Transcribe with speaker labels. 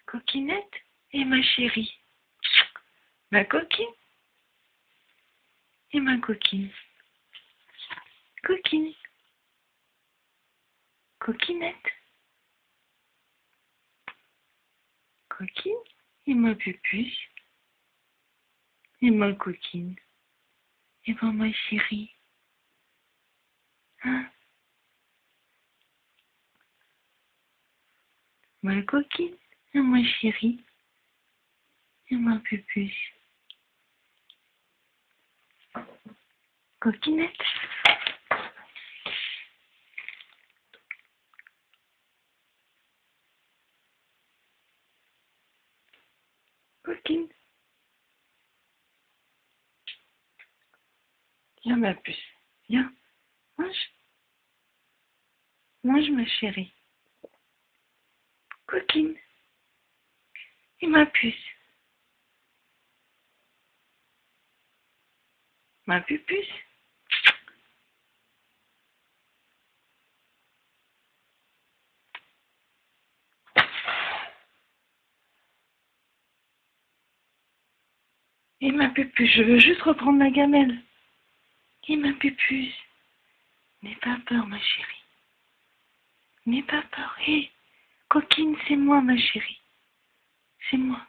Speaker 1: Coquinette et ma chérie. Ma coquine et ma coquine. Coquine. Coquinette. Coquine et ma pupuche. Et ma coquine. Et ma chérie. Hein? Ma coquine et ma chérie. Et ma pupuche. Coquinette. Coquine. Viens ma puce. Viens. Mange. Mange ma chérie. Coquine. Et ma puce. Ma pupuce. Et ma pupuce, je veux juste reprendre ma gamelle. Et ma pupuce. N'aie pas peur, ma chérie. N'aie pas peur. Hé, coquine, c'est moi, ma chérie. C'est moi.